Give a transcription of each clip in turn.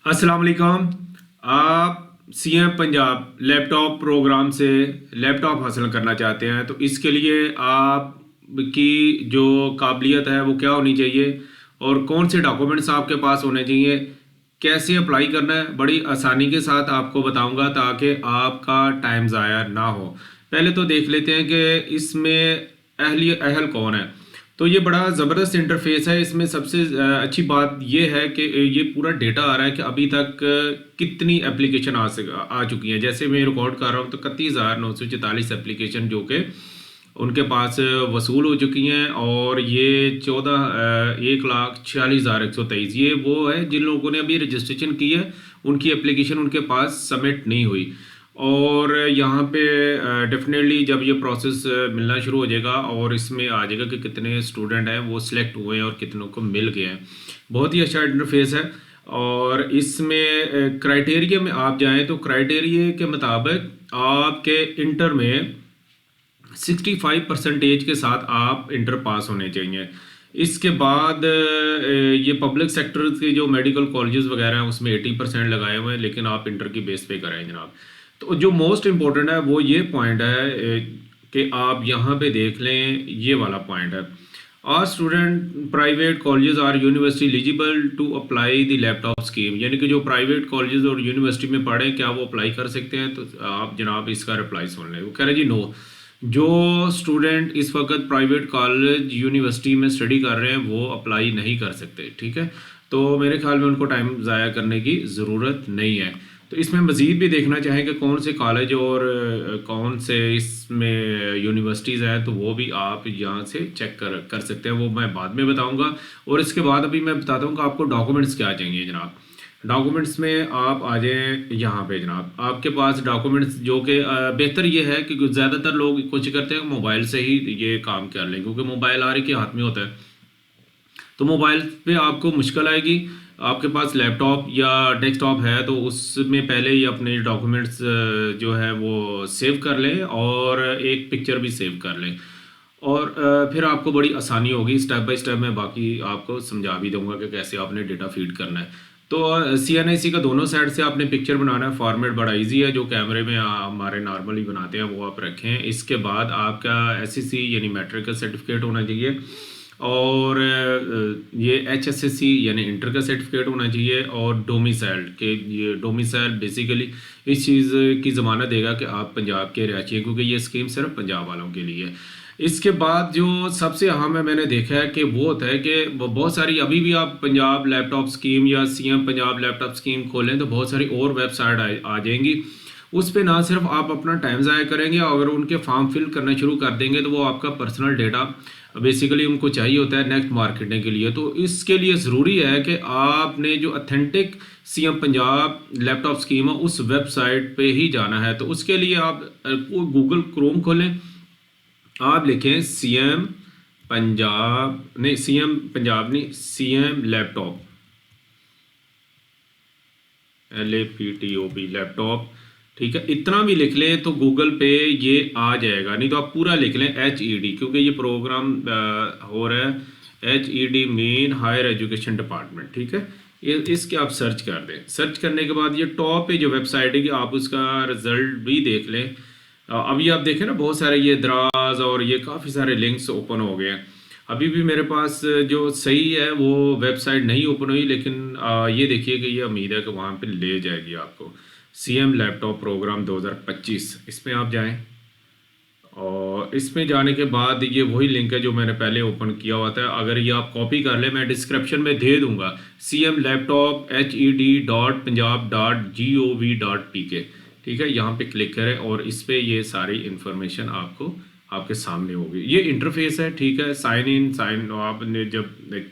अस्सलाम वालेकुम। आप सीएम पंजाब लैपटॉप प्रोग्राम से लैपटॉप हासिल करना चाहते हैं तो इसके लिए आपकी जो काबिलियत है वो क्या होनी चाहिए और कौन से डॉक्यूमेंट्स आपके पास होने चाहिए, कैसे अप्लाई करना है, बड़ी आसानी के साथ आपको बताऊंगा ताकि आपका टाइम ज़ाया ना हो। पहले तो देख लेते हैं कि इसमें अहल कौन है। तो ये बड़ा ज़बरदस्त इंटरफेस है। इसमें सबसे अच्छी बात ये है कि ये पूरा डेटा आ रहा है कि अभी तक कितनी एप्लीकेशन आ चुकी हैं। जैसे मैं रिकॉर्ड कर रहा हूँ तो 31,944 एप्लीकेशन जो कि उनके पास वसूल हो चुकी हैं, और ये 1,46,123 ये वो है जिन लोगों ने अभी रजिस्ट्रेशन की है, उनकी एप्लीकेशन उनके पास सबमिट नहीं हुई। और यहाँ पे डेफिनेटली जब ये प्रोसेस मिलना शुरू हो जाएगा और इसमें आ जाएगा कि कितने स्टूडेंट हैं वो सिलेक्ट हुए हैं और कितनों को मिल गए हैं। बहुत ही अच्छा इंटरफेस है। और इसमें क्राइटेरिया में आप जाएं तो क्राइटेरिया के मुताबिक आपके इंटर में 65% के साथ आप इंटर पास होने चाहिए। इसके बाद ये पब्लिक सेक्टर के जो मेडिकल कॉलेजेस वगैरह हैं उसमें 80% लगाए हुए हैं, लेकिन आप इंटर की बेस पे करें जनाब। तो जो मोस्ट इम्पोर्टेंट है वो ये पॉइंट है कि आप यहाँ पे देख लें, ये वाला पॉइंट है। Are student private colleges or university eligible to apply the laptop scheme, यानी कि जो प्राइवेट कॉलेजेस और यूनिवर्सिटी में पढ़े क्या वो अप्लाई कर सकते हैं। तो आप जनाब इसका रिप्लाई सुन लें। वो कह रहे जी नो, जो स्टूडेंट इस वक्त प्राइवेट कॉलेज यूनिवर्सिटी में स्टडी कर रहे हैं वो अप्लाई नहीं कर सकते। ठीक है, तो मेरे ख्याल में उनको टाइम ज़ाया करने की ज़रूरत नहीं है। तो इसमें मज़ीद भी देखना चाहें कि कौन से कॉलेज और कौन से इसमें यूनिवर्सिटीज़ हैं, तो वो भी आप यहाँ से चेक कर सकते हैं। वो मैं बाद में बताऊँगा। और इसके बाद अभी मैं बताता हूँ कि आपको डॉक्यूमेंट्स क्या चाहिए जनाब। डॉक्यूमेंट्स में आप आ जाएँ यहाँ पे जनाब। आपके पास डॉक्यूमेंट्स जो कि बेहतर ये है कि ज़्यादातर लोग कुछ करते हैं मोबाइल से ही ये काम कर लें, क्योंकि मोबाइल हर एक के हाथ में होता है। तो मोबाइल पे आपको मुश्किल आएगी। आपके पास लैपटॉप या डेस्कटॉप है तो उसमें पहले ही अपने डॉक्यूमेंट्स जो है वो सेव कर लें और एक पिक्चर भी सेव कर लें, और फिर आपको बड़ी आसानी होगी। स्टेप बाय स्टेप मैं बाकी आपको समझा भी दूंगा कि कैसे आपने डेटा फीड करना है। तो CNIC का दोनों साइड से आपने पिक्चर बनाना है। फॉर्मेट बड़ा इजी है, जो कैमरे में हमारे नॉर्मली बनाते हैं वो आप रखें। इसके बाद आपका SSC यानी मैट्रिक का सर्टिफिकेट होना चाहिए, और ये HSSC यानी इंटर का सर्टिफिकेट होना चाहिए, और डोमिसाइल के ये डोमिसाइल बेसिकली इस चीज़ की ज़मानत देगा कि आप पंजाब के रहिएशी हैं, क्योंकि ये स्कीम सिर्फ पंजाब वालों के लिए है। इसके बाद जो सबसे अहम है मैंने देखा है कि वो होता है कि बहुत सारी अभी भी आप पंजाब लैपटॉप स्कीम या CM पंजाब लैपटॉप स्कीम खोलें तो बहुत सारी और वेबसाइट आ जाएंगी। उस पे ना सिर्फ आप अपना टाइम ज़ाया करेंगे, अगर उनके फॉर्म फिल करना शुरू कर देंगे तो वो आपका पर्सनल डेटा बेसिकली उनको चाहिए होता है नेक्स्ट मार्केटिंग के लिए। तो इसके लिए ज़रूरी है कि आपने जो authentic CM Punjab laptop scheme है उस वेबसाइट पे ही जाना है। तो उसके लिए आप गूगल क्रोम खोलें, आप लिखें CM पंजाब नहीं, CM पंजाब नहीं, CM लैपटॉप LAPTOP लैपटॉप। ठीक है, इतना भी लिख लें तो गूगल पे ये आ जाएगा। नहीं तो आप पूरा लिख लें HED, क्योंकि ये प्रोग्राम हो रहा है HED main higher education department. ठीक है, ये इसके आप सर्च कर दें। सर्च करने के बाद ये टॉप पे जो वेबसाइट है कि आप उसका रिजल्ट भी देख लें। अभी आप देखें ना बहुत सारे ये दराज और ये काफ़ी सारे लिंक्स ओपन हो गए हैं। अभी भी मेरे पास जो सही है वो वेबसाइट नहीं ओपन हुई, लेकिन ये देखिए कि ये उम्मीद है कि वहाँ पे ले जाएगी आपको। CM लैपटॉप प्रोग्राम 2025, इसमें आप जाएं, और इसमें जाने के बाद ये वही लिंक है जो मैंने पहले ओपन किया हुआ था। अगर ये आप कॉपी कर लें, मैं डिस्क्रिप्शन में दे दूंगा CM लैपटॉप HED.punjab.gov.pk। ठीक है, यहाँ पे क्लिक करें और इस पर ये सारी इन्फॉर्मेशन आपको आपके सामने होगी। ये इंटरफेस है। ठीक है, साइन इन आपने जब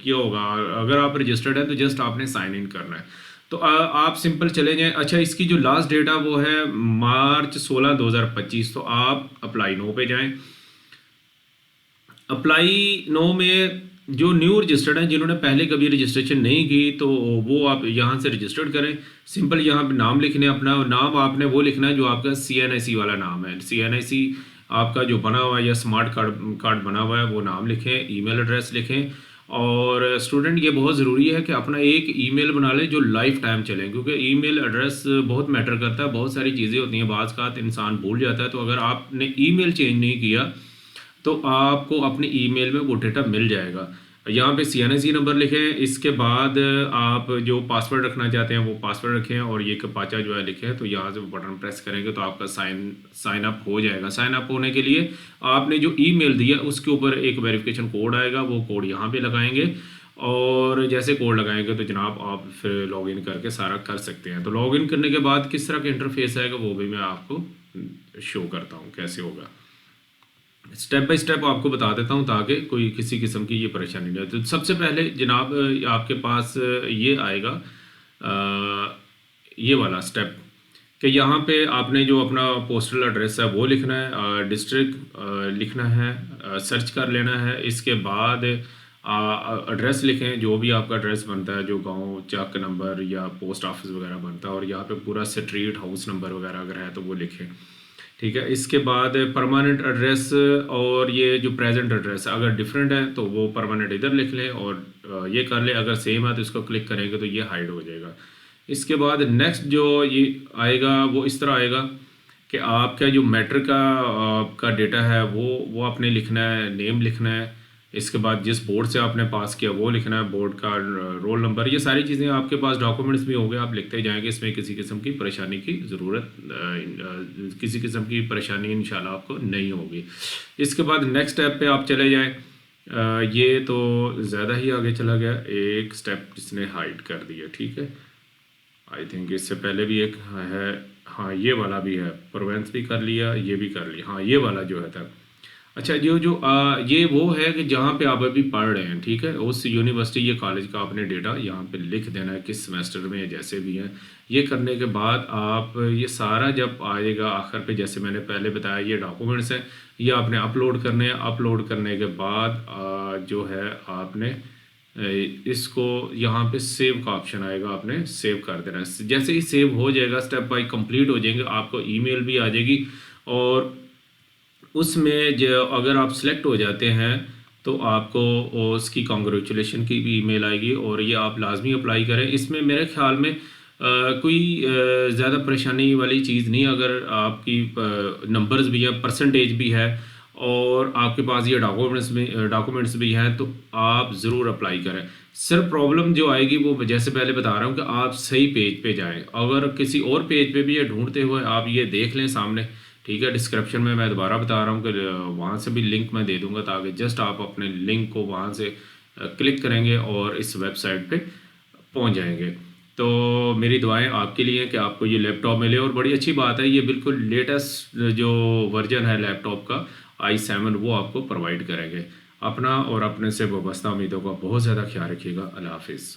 किया होगा, अगर आप रजिस्टर्ड हैं तो जस्ट आपने साइन इन करना है। तो आप सिंपल चले जाएं। अच्छा, इसकी जो लास्ट डेट है वो है मार्च 16 2025। तो आप अप्लाई नो पे जाएं। अप्लाई नो में जो न्यू रजिस्टर्ड हैं, जिन्होंने पहले कभी रजिस्ट्रेशन नहीं की, तो वो आप यहाँ से रजिस्टर्ड करें। सिंपल यहाँ पे नाम लिखने, अपना नाम आपने वो लिखना है जो आपका CNIC वाला नाम है। CNIC आपका जो बना हुआ है या स्मार्ट कार्ड बना हुआ है वो नाम लिखें, ईमेल एड्रेस लिखें, और स्टूडेंट ये बहुत ज़रूरी है कि अपना एक ईमेल बना ले जो लाइफ टाइम चले, क्योंकि ईमेल एड्रेस बहुत मैटर करता है। बहुत सारी चीज़ें होती हैं, बाज़ का इंसान भूल जाता है। तो अगर आपने ईमेल चेंज नहीं किया तो आपको अपनी ईमेल में वो डेटा मिल जाएगा। यहाँ पे CNC नंबर लिखें, इसके बाद आप जो पासवर्ड रखना चाहते हैं वो पासवर्ड रखें और ये कपाचा जो है लिखें। तो यहाँ से वो बटन प्रेस करेंगे तो आपका साइन अप हो जाएगा। साइन अप होने के लिए आपने जो ईमेल दिया उसके ऊपर एक वेरिफिकेशन कोड आएगा, वो कोड यहाँ पे लगाएंगे और जैसे कोड लगाएंगे तो जनाब आप फिर लॉगिन करके सारा कर सकते हैं। तो लॉगिन करने के बाद किस तरह का इंटरफेस आएगा वो भी मैं आपको शो करता हूँ कैसे होगा। स्टेप बाय स्टेप आपको बता देता हूँ ताकि कोई किसी किस्म की ये परेशानी नहीं हो। तो सबसे पहले जनाब आपके पास ये आएगा ये वाला स्टेप कि यहाँ पे आपने जो अपना पोस्टल एड्रेस है वो लिखना है, डिस्ट्रिक्ट लिखना है, सर्च कर लेना है। इसके बाद एड्रेस लिखें, जो भी आपका एड्रेस बनता है, जो गांव चक नंबर या पोस्ट ऑफिस वगैरह बनता है, और यहाँ पे पूरा स्ट्रीट हाउस नंबर वगैरह अगर है तो वो लिखें, ठीक है। इसके बाद परमानेंट एड्रेस और ये जो प्रेजेंट एड्रेस है अगर डिफरेंट है तो वो परमानेंट इधर लिख लें और ये कर ले। अगर सेम है तो इसको क्लिक करेंगे तो ये हाइड हो जाएगा। इसके बाद नेक्स्ट जो ये आएगा वो इस तरह आएगा कि आपका जो मैटर का आपका डेटा है वो आपने लिखना है, नेम लिखना है। इसके बाद जिस बोर्ड से आपने पास किया वो लिखना है, बोर्ड का रोल नंबर, ये सारी चीज़ें आपके पास डॉक्यूमेंट्स भी होंगे, आप लिखते जाएंगे। इसमें किसी किस्म की परेशानी की ज़रूरत किसी किस्म की परेशानी इंशाल्लाह आपको नहीं होगी। इसके बाद नेक्स्ट स्टेप पे आप चले जाएं। ये तो ज़्यादा ही आगे चला गया, एक स्टेप इसने हाइड कर दिया, ठीक है। आई थिंक इससे पहले भी एक है, हाँ ये वाला भी है, प्रोवेंस भी कर लिया, ये भी कर लिया, हाँ ये वाला जो है था। अच्छा ये वो है कि जहाँ पे आप अभी पढ़ रहे हैं, ठीक है, उस यूनिवर्सिटी या कॉलेज का आपने डेटा यहाँ पे लिख देना है, किस सेमेस्टर में जैसे भी है। ये करने के बाद आप ये सारा जब आएगा आखिर पे, जैसे मैंने पहले बताया ये डॉक्यूमेंट्स हैं, ये आपने अपलोड करने हैं। अपलोड करने के बाद जो है आपने इसको यहाँ पे सेव का ऑप्शन आएगा, आपने सेव कर देना है। जैसे ही सेव हो जाएगा, स्टेप बाय कंप्लीट हो जाएंगे, आपको ईमेल भी आ जाएगी और उसमें जो अगर आप सिलेक्ट हो जाते हैं तो आपको उसकी कॉन्ग्रेचुलेशन की भी ईमेल आएगी और ये आप लाजमी अप्लाई करें। इसमें मेरे ख्याल में कोई ज़्यादा परेशानी वाली चीज़ नहीं। अगर आपकी नंबर्स भी हैं, परसेंटेज भी है और आपके पास ये डॉक्यूमेंट्स भी हैं तो आप ज़रूर अप्लाई करें। सिर्फ प्रॉब्लम जो आएगी वो जैसे पहले बता रहा हूँ कि आप सही पेज पे जाएं। अगर किसी और पेज पे भी ये ढूंढते हुए आप ये देख लें सामने, ठीक है, डिस्क्रिप्शन में मैं दोबारा बता रहा हूँ कि वहाँ से भी लिंक मैं दे दूँगा ताकि जस्ट आप अपने लिंक को वहाँ से क्लिक करेंगे और इस वेबसाइट पे पहुँच जाएंगे। तो मेरी दुआएं आपके लिए हैं कि आपको ये लैपटॉप मिले और बड़ी अच्छी बात है, ये बिल्कुल लेटेस्ट जो वर्जन है लैपटॉप का i7 वो आपको प्रोवाइड करेंगे। अपना और अपने से वाबस्ता उम्मीदों का बहुत ज़्यादा ख्याल रखिएगा। अल्लाह हाफिज़।